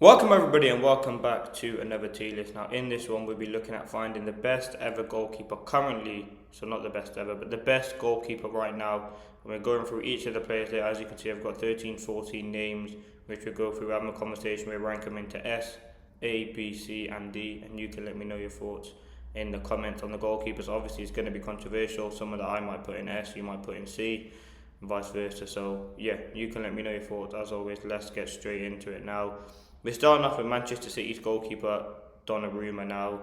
Welcome everybody and welcome back to another tier list. Now in this one we'll be looking at finding the best ever goalkeeper currently, so not the best ever, but the best goalkeeper right now. And we're going through each of the players there. As you can see, I've got 13, 14 names which we'll go through, having a conversation. We rank them into S, A, B, C and D, and you can let me know your thoughts in the comments on the goalkeepers. Obviously it's going to be controversial. Some of that I might put in S, you might put in C, and vice versa. So yeah, you can let me know your thoughts. As always, let's get straight into it now. We're starting off with Manchester City's goalkeeper, Donnarumma now.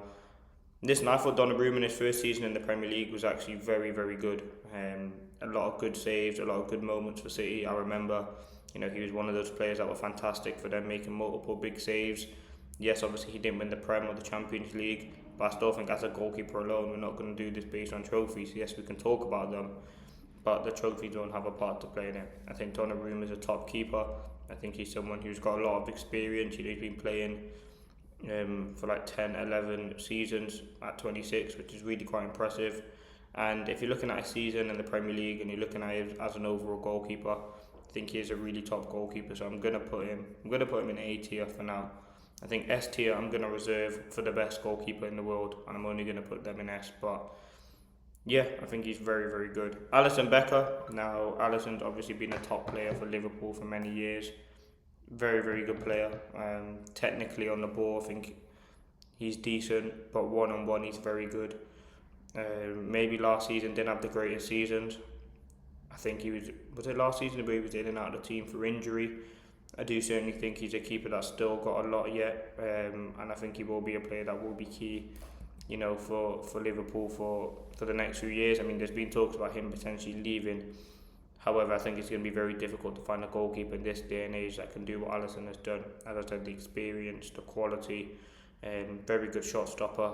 Listen, I thought Donnarumma in his first season in the Premier League was actually very, very good. A lot of good saves, a lot of good moments for City. I remember, he was one of those players that were fantastic for them, making multiple big saves. Yes, obviously he didn't win the Prem or the Champions League, but I still think as a goalkeeper alone, we're not going to do this based on trophies. Yes, we can talk about them, but the trophies don't have a part to play in it. I think Donnarumma is a top keeper. I think he's someone who's got a lot of experience. He's been playing for like 10, 11 seasons at 26, which is really quite impressive. And if you're looking at a season in the Premier League and you're looking at him as an overall goalkeeper, I think he is a really top goalkeeper. So I'm gonna put him in A tier for now. I think S tier I'm gonna reserve for the best goalkeeper in the world, and I'm only gonna put them in S. But yeah, I think he's very, very good. Alisson Becker. Now, Alisson's obviously been a top player for Liverpool for many years. Very, very good player. Technically on the ball, I think he's decent, but one-on-one he's very good. Maybe last season didn't have the greatest seasons. I think he was it last season where he was in and out of the team for injury? I do certainly think he's a keeper that's still got a lot yet, and I think he will be a player that will be key, for Liverpool for the next few years. I mean, there's been talks about him potentially leaving. However, I think it's going to be very difficult to find a goalkeeper in this day and age that can do what Alisson has done. As I said, the experience, the quality, very good shot stopper,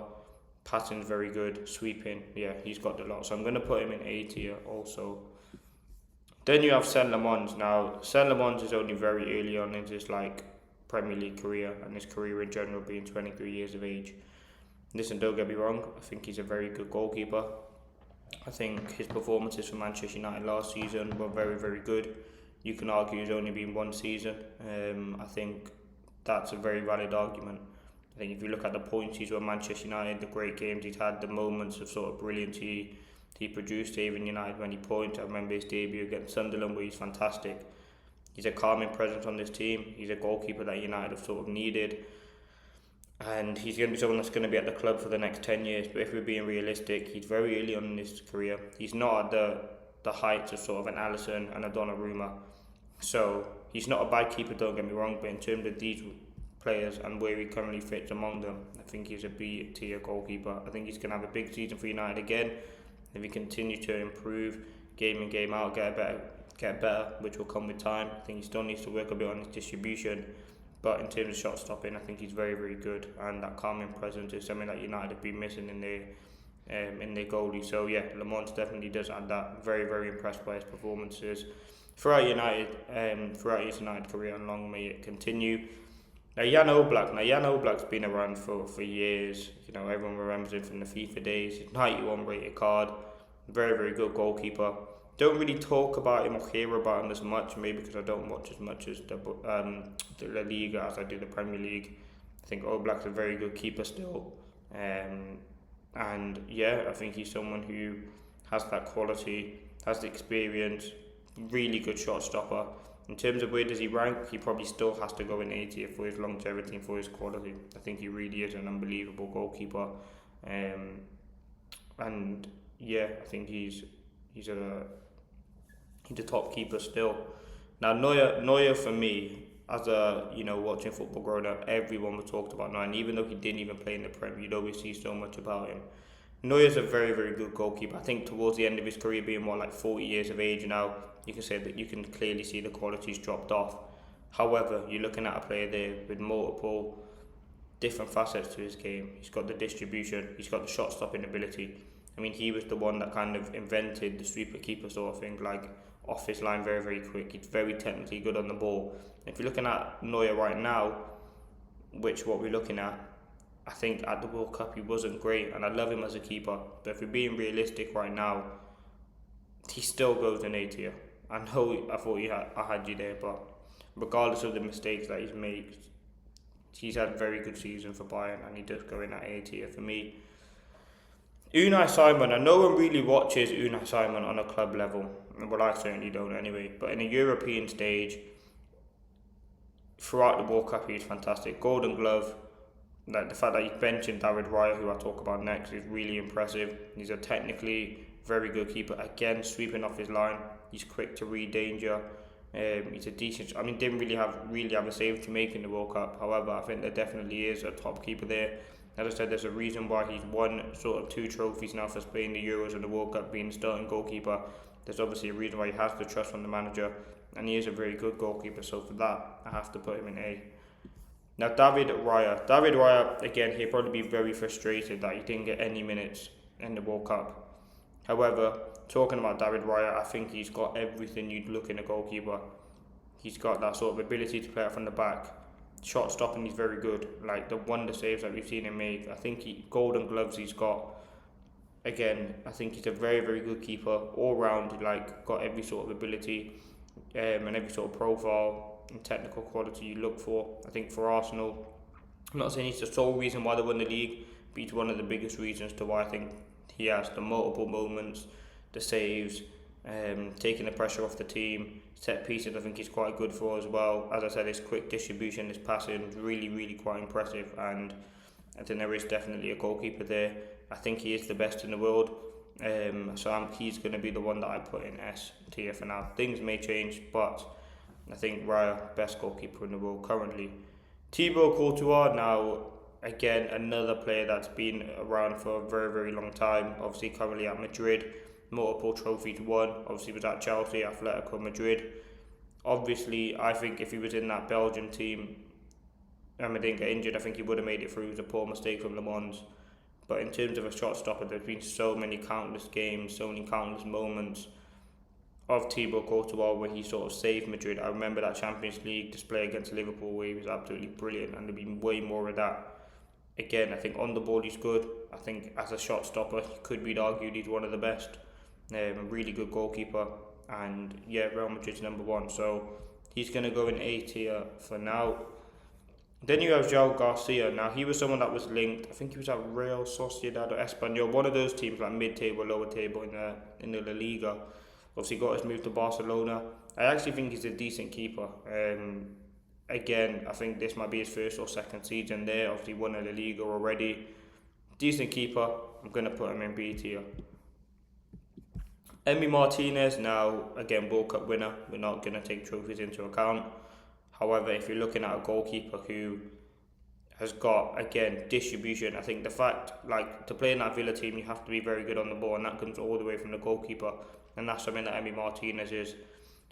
passing's very good, sweeping, yeah, he's got the lot. So I'm going to put him in A tier also. Then you have Sen Lamons. Now, Sen Lamons is only very early on in his Premier League career, and his career in general, being 23 years of age. Listen, don't get me wrong, I think he's a very good goalkeeper. I think his performances for Manchester United last season were very, very good. You can argue it's only been one season. I think that's a very valid argument. I think if you look at the points he's won Manchester United, the great games he's had, the moments of sort of brilliance he produced, saving United many points. I remember his debut against Sunderland where he's fantastic. He's a calming presence on this team. He's a goalkeeper that United have sort of needed. And he's going to be someone that's going to be at the club for the next 10 years. But if we're being realistic, he's very early on in his career. He's not at the heights of sort of an Alisson and a Donnarumma. So he's not a bad keeper, don't get me wrong. But in terms of these players and where he currently fits among them, I think he's a B tier goalkeeper. I think he's going to have a big season for United again. If he continues to improve game in, game out, get better, which will come with time. I think he still needs to work a bit on his distribution. But in terms of shot stopping, I think he's very, very good, and that calming presence is something that United have been missing in their goalie. So yeah, Lamont definitely does add that. Very, very impressed by his performances throughout his United career, and long may it continue. Now Jan Oblak's been around for years. Everyone remembers him from the FIFA days. His 91 rated card, very, very good goalkeeper. Don't really talk about him or hear about him as much, maybe because I don't watch as much as the La Liga as I do the Premier League. I think Oblak's a very good keeper still, and yeah, I think he's someone who has that quality, has the experience, really good shot stopper. In terms of where does he rank, he probably still has to go in A tier for his longevity and for his quality. I think he really is an unbelievable goalkeeper, and yeah, I think he's a top keeper still. Now Neuer for me, as watching football growing up, everyone was talked about Neuer, and even though he didn't even play in the Prem, you'd always see so much about him. Neuer's a very, very good goalkeeper. I think towards the end of his career, being 40 years of age now, you can say that you can clearly see the quality's dropped off. However, you're looking at a player there with multiple different facets to his game. He's got the distribution, he's got the shot stopping ability. I mean, he was the one that kind of invented the sweeper keeper sort of thing, off his line very, very quick. He's very technically good on the ball. If you're looking at Neuer right now, what we're looking at, I think at the World Cup he wasn't great, and I love him as a keeper. But if we're being realistic right now, he still goes in A tier. I know I thought I had you there, but regardless of the mistakes that he's made, he's had a very good season for Bayern, and he does go in at A tier for me. Unai Simon, and no one really watches Unai Simon on a club level. Well, I certainly don't anyway. But in a European stage, throughout the World Cup, he's fantastic. Golden Glove, like the fact that he's benching David Raya, who I'll talk about next, is really impressive. He's a technically very good keeper. Again, sweeping off his line. He's quick to read danger. He's a decent. I mean, didn't really have a save to make in the World Cup. However, I think there definitely is a top keeper there. As I said, there's a reason why he's won sort of 2 trophies now for Spain, the Euros and the World Cup, being the starting goalkeeper. There's obviously a reason why he has the trust from the manager, and he is a very good goalkeeper. So for that, I have to put him in A. Now, David Raya, again, he'll probably be very frustrated that he didn't get any minutes in the World Cup. However, talking about David Raya, I think he's got everything you'd look in a goalkeeper. He's got that sort of ability to play out from the back. Shot stopping, he's very good. Like the wonder saves that we've seen him make. I think Golden Gloves he's got. Again, I think he's a very, very good keeper. All round, like, got every sort of ability and every sort of profile and technical quality you look for. I think for Arsenal, I'm not saying he's the sole reason why they won the league, but he's one of the biggest reasons to why I think he has the multiple moments, the saves, taking the pressure off the team. Set pieces I think he's quite good for as well. As I said, his quick distribution, his passing is really, really quite impressive, and I think there is definitely a goalkeeper there. I think he is the best in the world, so he's going to be the one that I put in S tier for now. Things may change, but I think Raya, best goalkeeper in the world currently. Thibaut Courtois, now again another player that's been around for a very, very long time, obviously currently at Madrid. Multiple trophies won, obviously was at Chelsea, Atletico Madrid. Obviously, I think if he was in that Belgian team and he didn't get injured, I think he would have made it through. It was a poor mistake from Le Mans. But in terms of a shot stopper, there's been so many countless games, so many countless moments of Thibaut Courtois where he sort of saved Madrid. I remember that Champions League display against Liverpool where he was absolutely brilliant, and there'll be way more of that. Again, I think on the ball he's good. I think as a shot stopper, he could be argued he's one of the best. A really good goalkeeper, and yeah, Real Madrid's number 1, so he's going to go in A tier for now. Then you have João Garcia. Now, he was someone that was linked, I think he was at Real Sociedad or Espanyol, one of those teams like mid-table, lower table in the La Liga. Obviously got his move to Barcelona. I actually think he's a decent keeper. Again, I think this might be his first or second season there. Obviously won a La Liga already. Decent keeper. I'm going to put him in B tier. Emi Martinez, now again World Cup winner. We're not going to take trophies into account. However, if you're looking at a goalkeeper who has got, again, distribution, I think the fact, like, to play in that Villa team, you have to be very good on the ball, and that comes all the way from the goalkeeper, and that's something that Emi Martinez is.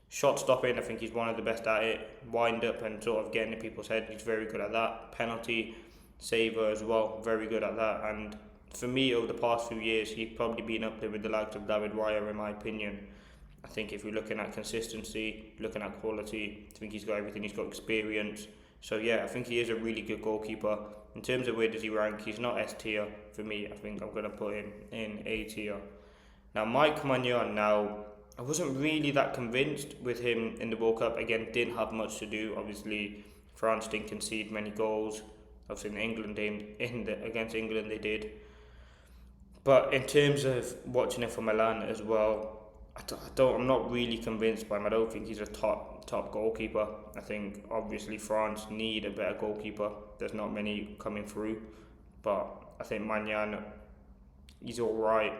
Shot stopping, I think he's one of the best at it. Wind up and sort of getting in people's head, he's very good at that. Penalty saver as well, very good at that. And for me, over the past few years, he's probably been up there with the likes of David Raya, in my opinion. I think if you're looking at consistency, looking at quality, I think he's got everything. He's got experience. So yeah, I think he is a really good goalkeeper. In terms of where does he rank, he's not S tier for me. I think I'm going to put him in A tier. Now, Mike Maignan, now, I wasn't really that convinced with him in the World Cup. Again, didn't have much to do. Obviously, France didn't concede many goals. Obviously, against England they did. But in terms of watching it for Milan as well, I'm not really convinced by him. I don't think he's a top goalkeeper. I think obviously France need a better goalkeeper. There's not many coming through, but I think Maignan, he's all right.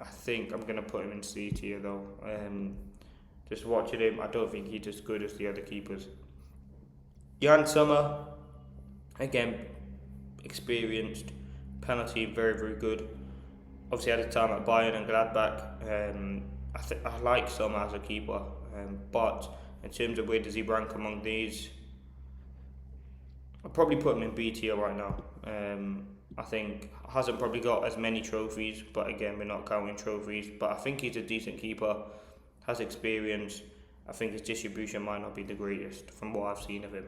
I think I'm going to put him in C tier though. Just watching him, I don't think he's as good as the other keepers. Jan Sommer, again, experienced, penalty, very, very good. Obviously had a time at Bayern and Gladbach. I like Sommer as a keeper, but in terms of where does he rank among these, I'll probably put him in B tier right now. I think hasn't probably got as many trophies, but again, we're not counting trophies. But I think he's a decent keeper, has experience. I think his distribution might not be the greatest from what I've seen of him.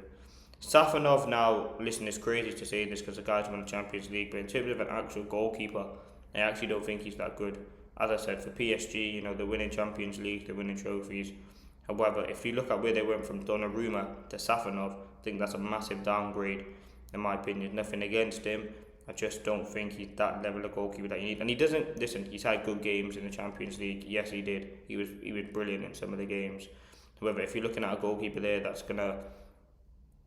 Safanov, now, listen, it's crazy to say this because the guy's won the Champions League, but in terms of an actual goalkeeper, I actually don't think he's that good. As I said, for PSG, they're winning Champions League, they're winning trophies. However, if you look at where they went from Donnarumma to Safanov, I think that's a massive downgrade. in my opinion. Nothing against him. I just don't think he's that level of goalkeeper that you need. And he doesn't listen. He's had good games in the Champions League. Yes, he did. He was brilliant in some of the games. However, if you're looking at a goalkeeper there that's gonna,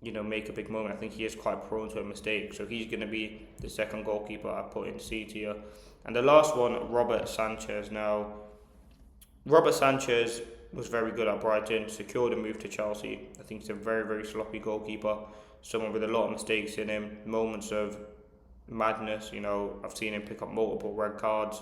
make a big moment, I think he is quite prone to a mistake. So he's gonna be the second goalkeeper I put in C tier. And the last one, Robert Sanchez. Now, Robert Sanchez was very good at Brighton, secured a move to Chelsea. I think he's a very, very sloppy goalkeeper. Someone with a lot of mistakes in him, moments of madness. I've seen him pick up multiple red cards.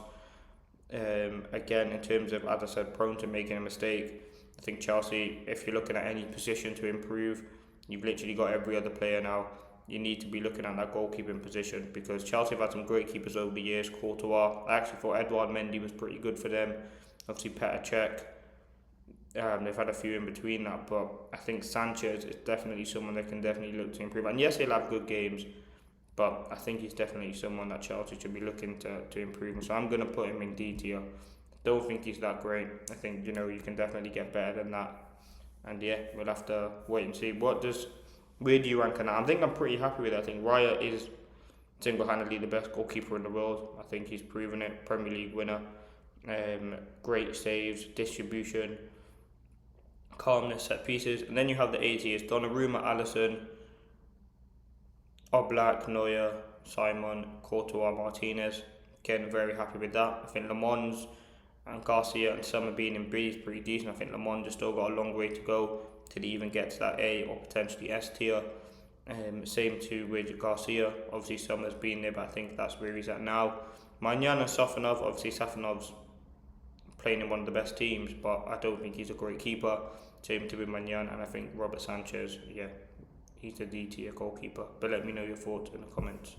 Again, in terms of, as I said, prone to making a mistake. I think Chelsea, if you're looking at any position to improve, you've literally got every other player now. You need to be looking at that goalkeeping position, because Chelsea have had some great keepers over the years. Courtois, I actually thought Edouard Mendy was pretty good for them. Obviously Petr Cech. They've had a few in between that, but I think Sanchez is definitely someone that can definitely look to improve. And yes, he'll have good games, but I think he's definitely someone that Chelsea should be looking to improve. So I'm going to put him in D tier. Don't think he's that great. I think, you can definitely get better than that. And yeah, we'll have to wait and see. Where do you rank on that? I think I'm pretty happy with it. I think Raya is single-handedly the best goalkeeper in the world. I think he's proven it. Premier League winner. Great saves, distribution, calmness, set pieces. And then you have the A tiers: Donnarumma, Alisson, Oblak, Neuer, Simon, Courtois, Martinez. Again, very happy with that. I think Le Mans and Garcia and Summer being in B is pretty decent. I think Le Mans has still got a long way to go till he even gets that A or potentially S tier. Same too with Garcia. Obviously Summer's been there, but I think that's where he's at now. Maignan and Safanov. Obviously Safanov's playing in one of the best teams, but I don't think he's a great keeper. Same too with Maignan, and I think Robert Sanchez, he's a D tier goalkeeper. But let me know your thoughts in the comments.